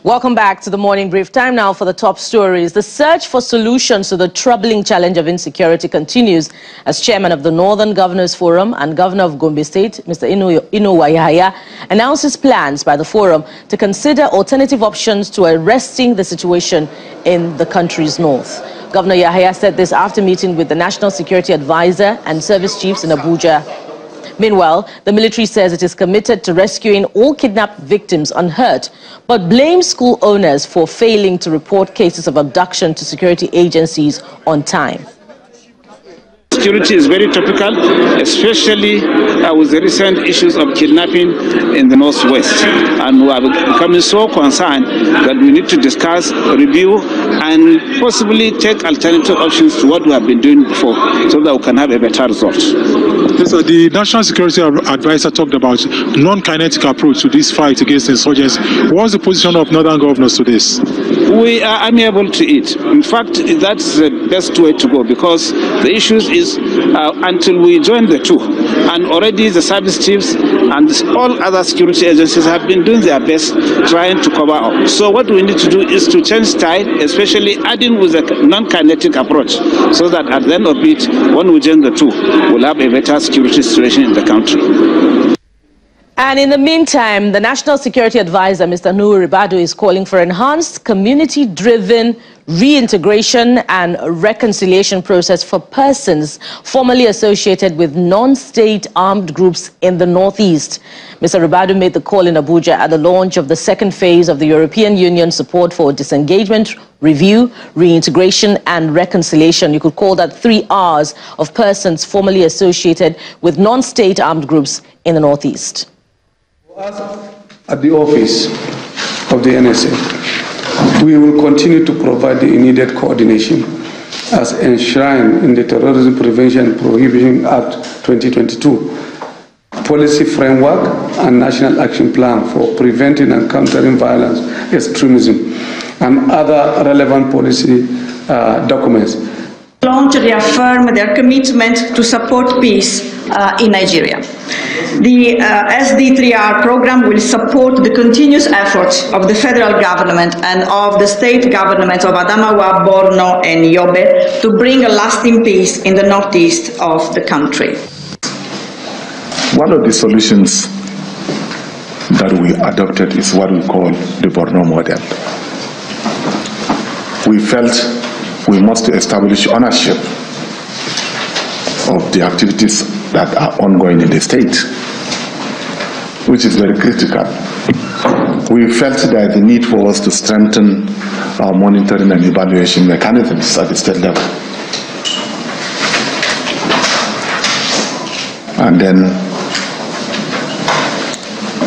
Welcome back to the Morning Brief. Time now for the top stories. The search for solutions to the troubling challenge of insecurity continues as chairman of the Northern Governors Forum and Governor of Gombe State, Mr. Inuwa Yahaya, announces plans by the forum to consider alternative options to arresting the situation in the country's north. Governor Yahaya said this after meeting with the National Security Advisor and service chiefs in Abuja. Meanwhile, the military says it is committed to rescuing all kidnapped victims unhurt, but blames school owners for failing to report cases of abduction to security agencies on time. Security is very topical, especially with the recent issues of kidnapping in the northwest. And we are becoming so concerned that we need to discuss, review, and possibly take alternative options to what we have been doing before so that we can have a better result. So the National Security Advisor talked about non-kinetic approach to this fight against insurgents. What's the position of Northern governors to this? We are amiable to it. In fact, that's the best way to go, because the issue is until we join the two, and already the service chiefs and all other security agencies have been doing their best trying to cover up. So what we need to do is to change style, especially adding with a non-kinetic approach, so that at the end of it, when we join the two, we'll have a better security situation in the country. And in the meantime, the National Security Advisor, Mr. Nuhu Ribadu, is calling for enhanced community-driven reintegration and reconciliation process for persons formerly associated with non-state armed groups in the Northeast. Mr. Ribadu made the call in Abuja at the launch of the second phase of the European Union support for disengagement, review, reintegration and reconciliation. You could call that 3 R's of persons formerly associated with non-state armed groups in the Northeast. At the office of the NSA, we will continue to provide the immediate coordination as enshrined in the Terrorism Prevention and Prohibition Act 2022, policy framework and national action plan for preventing and countering violence, extremism, and other relevant policy documents. To reaffirm their commitment to support peace in Nigeria. The SD3R program will support the continuous efforts of the federal government and of the state governments of Adamawa, Borno, and Yobe to bring a lasting peace in the northeast of the country. One of the solutions that we adopted is what we call the Borno model. We felt we must establish ownership of the activities that are ongoing in the state, which is very critical. We felt there is a need for us to strengthen our monitoring and evaluation mechanisms at the state level. And then,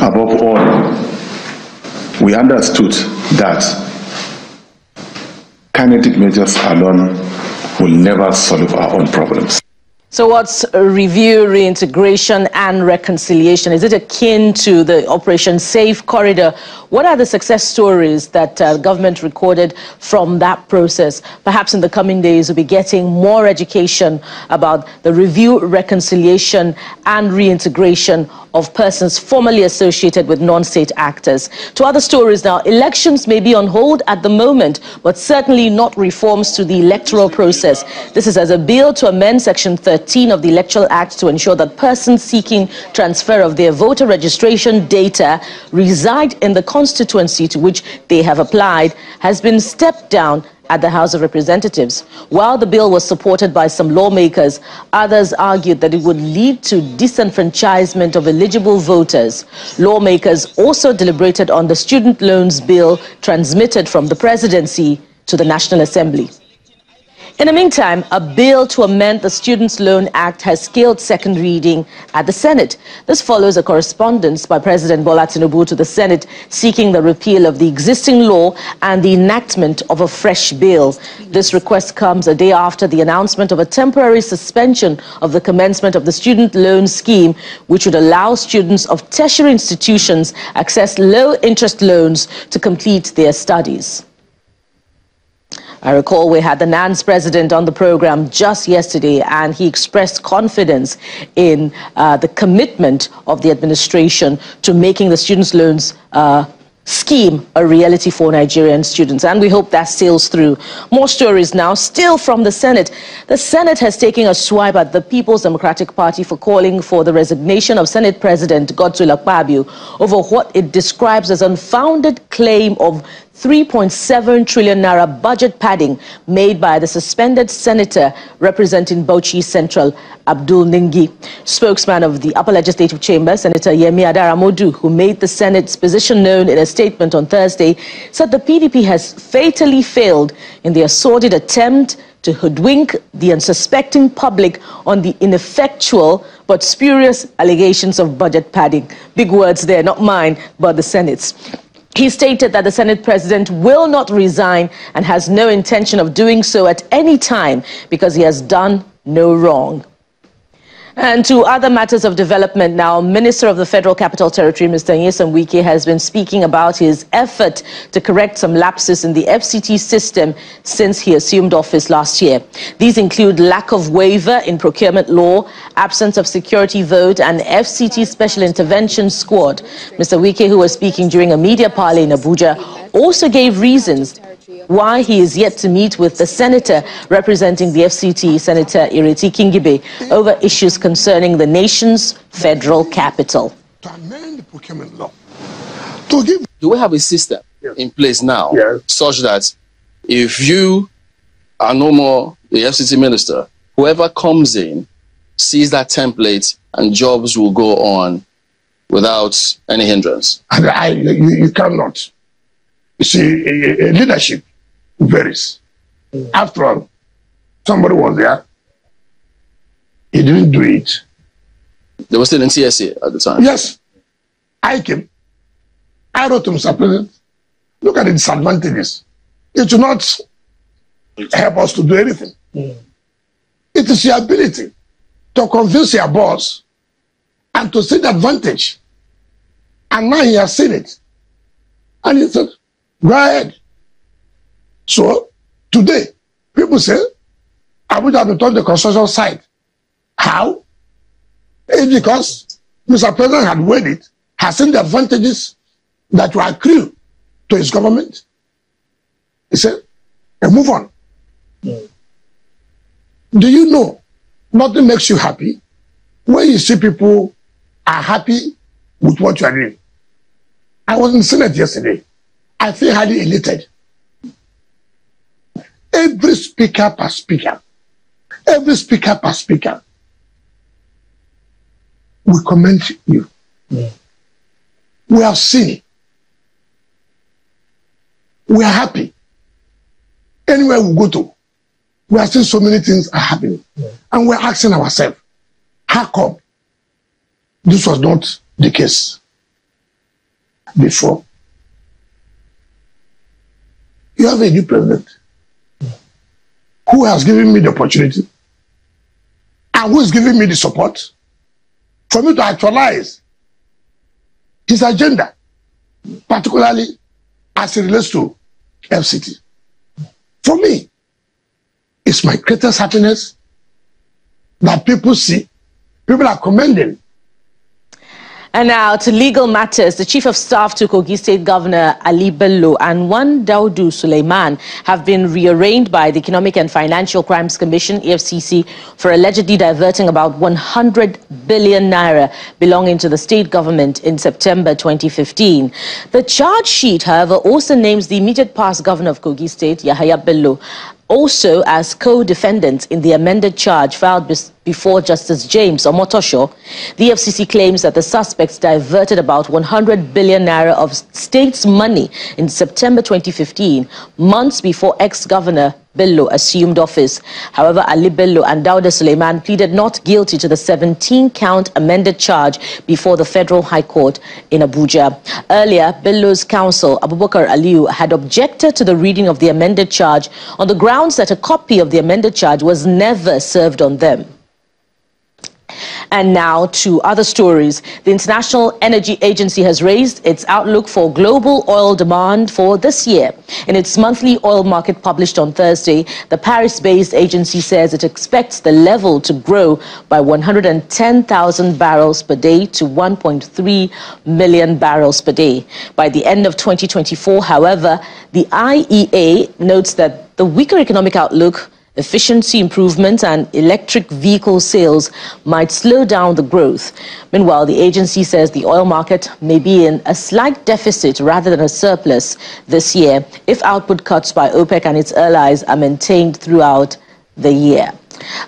above all, we understood that kinetic measures alone will never solve our own problems. So what's review, reintegration and reconciliation? Is it akin to the Operation Safe Corridor? What are the success stories that government recorded from that process? Perhaps in the coming days we'll be getting more education about the review, reconciliation and reintegration of persons formerly associated with non-state actors. To other stories now, elections may be on hold at the moment, but certainly not reforms to the electoral process. This is as a bill to amend Section 13 of the Electoral Act to ensure that persons seeking transfer of their voter registration data reside in the constituency to which they have applied has been stepped down at the House of Representatives. While the bill was supported by some lawmakers, others argued that it would lead to disenfranchisement of eligible voters. Lawmakers also deliberated on the student loans bill transmitted from the presidency to the National Assembly. In the meantime, a bill to amend the Students' Loan Act has scaled second reading at the Senate. This follows a correspondence by President Bola Tinubu to the Senate seeking the repeal of the existing law and the enactment of a fresh bill. This request comes a day after the announcement of a temporary suspension of the commencement of the student loan scheme, which would allow students of tertiary institutions access low-interest loans to complete their studies. I recall we had the NANS president on the program just yesterday, and he expressed confidence in the commitment of the administration to making the students' loans scheme a reality for Nigerian students, and we hope that sails through. More stories now, still from the Senate. The Senate has taken a swipe at the People's Democratic Party for calling for the resignation of Senate President Godswill Akpabio over what it describes as unfounded claim of 3.7 trillion naira budget padding made by the suspended senator representing Bauchi Central, Abdul Ningi. Spokesman of the Upper Legislative Chamber, Senator Yemi Adaramodu, who made the Senate's position known in a statement on Thursday, said the PDP has fatally failed in their sordid attempt to hoodwink the unsuspecting public on the ineffectual but spurious allegations of budget padding. Big words there, not mine, but the Senate's. He stated that the Senate President will not resign and has no intention of doing so at any time because he has done no wrong. And to other matters of development now, Minister of the Federal Capital Territory, Mr. Nyesom Wike, has been speaking about his effort to correct some lapses in the FCT system since he assumed office last year. These include lack of waiver in procurement law, absence of security vote, and FCT Special Intervention Squad. Mr. Wike, who was speaking during a media parley in Abuja, also gave reasons why he is yet to meet with the senator representing the FCT, Senator Ireti Kingibe, over issues concerning the nation's federal capital. To amend the procurement law. Do we have a system in place now such that if you are no more the FCT minister, whoever comes in sees that template and jobs will go on without any hindrance? You cannot. You see, a leadership varies. After all, somebody was there. He didn't do it. They were still in TSA at the time. Yes. I came. I wrote to Mr. President, look at the disadvantages. It will not help us to do anything. It is your ability to convince your boss and to see the advantage. And now he has seen it. And he said, go ahead. So, today, people say, I would have touched the construction site. How? It's because Mr. President had weighed it, has seen the advantages that will accrue to his government. He said, move on. Do you know, nothing makes you happy when you see people are happy with what you are doing. I was in the Senate yesterday. I feel highly elated. Every speaker per speaker, we commend you. We have seen it. We are happy. Anywhere we go to, we are seeing so many things are happening. And we're asking ourselves, how come this was not the case before? You have a new president who has given me the opportunity and who is giving me the support for me to actualize his agenda, particularly as it relates to FCT. For me, it's my greatest happiness that people see, people are commending. And now to legal matters. The Chief of Staff to Kogi State Governor Ali Bello and one Daudu Suleiman have been rearranged by the Economic and Financial Crimes Commission, EFCC, for allegedly diverting about 100 billion naira belonging to the state government in September 2015. The charge sheet, however, also names the immediate past governor of Kogi State, Yahaya Bello, also as co-defendants in the amended charge filed before Justice James Omotosho. The FCC claims that the suspects diverted about 100 billion naira of state's money in September 2015, months before ex-governor Bello assumed office. However, Ali Bello and Dauda Suleiman pleaded not guilty to the 17-count amended charge before the Federal High Court in Abuja. Earlier, Bello's counsel, Abubakar Aliyu, had objected to the reading of the amended charge on the grounds that a copy of the amended charge was never served on them. And now to other stories. The International Energy Agency has raised its outlook for global oil demand for this year. In its monthly oil market published on Thursday, the Paris-based agency says it expects the level to grow by 110,000 barrels per day to 1.3 million barrels per day. By the end of 2024, however, the IEA notes that the weaker economic outlook, efficiency improvements and electric vehicle sales might slow down the growth. Meanwhile, the agency says the oil market may be in a slight deficit rather than a surplus this year if output cuts by OPEC and its allies are maintained throughout the year.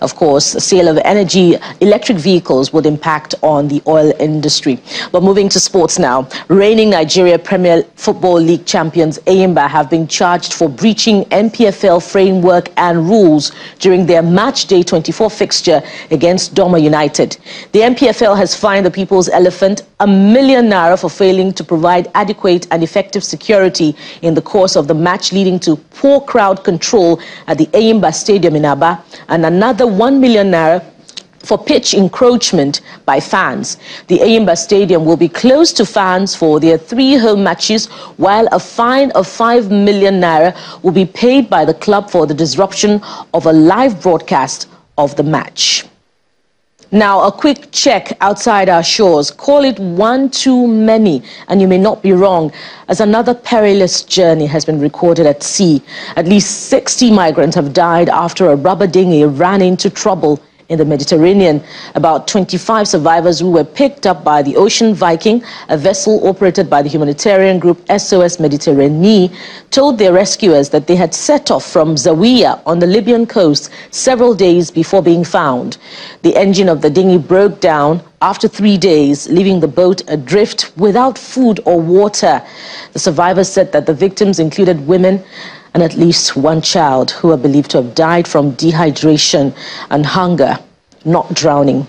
Of course, the sale of electric vehicles would impact on the oil industry. But moving to sports now, reigning Nigeria Premier Football League champions Ayimba have been charged for breaching NPFL framework and rules during their match day 24 fixture against Doma United. The NPFL has fined the People's Elephant ₦1 million for failing to provide adequate and effective security in the course of the match, leading to poor crowd control at the Ayimba Stadium in Aba, and another ₦1 million for pitch encroachment by fans. The Ayimba Stadium will be closed to fans for their 3 home matches, while a fine of ₦5 million will be paid by the club for the disruption of a live broadcast of the match. Now, a quick check outside our shores. Call it one too many, and you may not be wrong, as another perilous journey has been recorded at sea. At least 60 migrants have died after a rubber dinghy ran into trouble in the Mediterranean. About 25 survivors who were picked up by the Ocean Viking, a vessel operated by the humanitarian group SOS Mediterranee, told their rescuers that they had set off from Zawiya on the Libyan coast several days before being found. The engine of the dinghy broke down after 3 days, leaving the boat adrift without food or water. The survivors said that the victims included women and at least 1 child, who are believed to have died from dehydration and hunger, not drowning,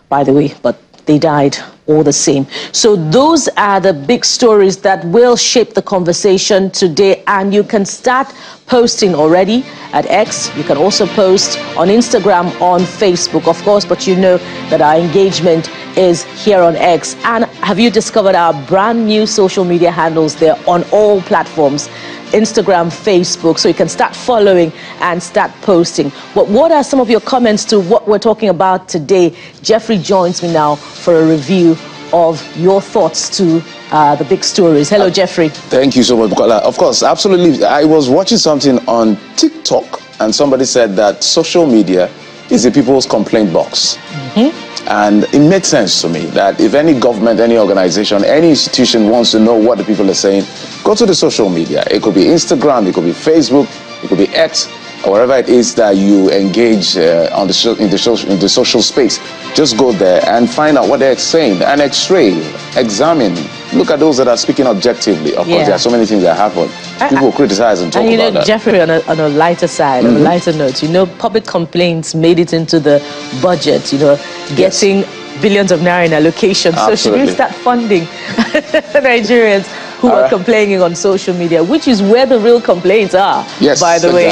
by the way, but they died all the same. So those are the big stories that will shape the conversation today, and you can start posting already at X. You can also post on Instagram, on Facebook, of course, but you know that our engagement is here on X. And have you discovered our brand new social media handles? They're on all platforms: Instagram, Facebook, so you can start following and start posting. But what are some of your comments to what we're talking about today? Jeffrey joins me now for a review of your thoughts to the big stories. Hello, Jeffrey. Thank you so much, Bukola. Of course, absolutely. I was watching something on TikTok, and somebody said that social media is the people's complaint box. And it made sense to me that if any government, any organization, any institution wants to know what the people are saying, go to the social media. It could be Instagram, it could be Facebook, it could be X, or wherever it is that you engage in the social space. Just go there and find out what they're saying, and X-ray, examine, look at those that are speaking objectively. Of course, there are so many things that happen. People criticize and talk about that. Jeffrey, on a lighter side, on a lighter note, public complaints made it into the budget, getting billions of naira in allocation. So should we start funding Nigerians who are complaining on social media, which is where the real complaints are, by the way.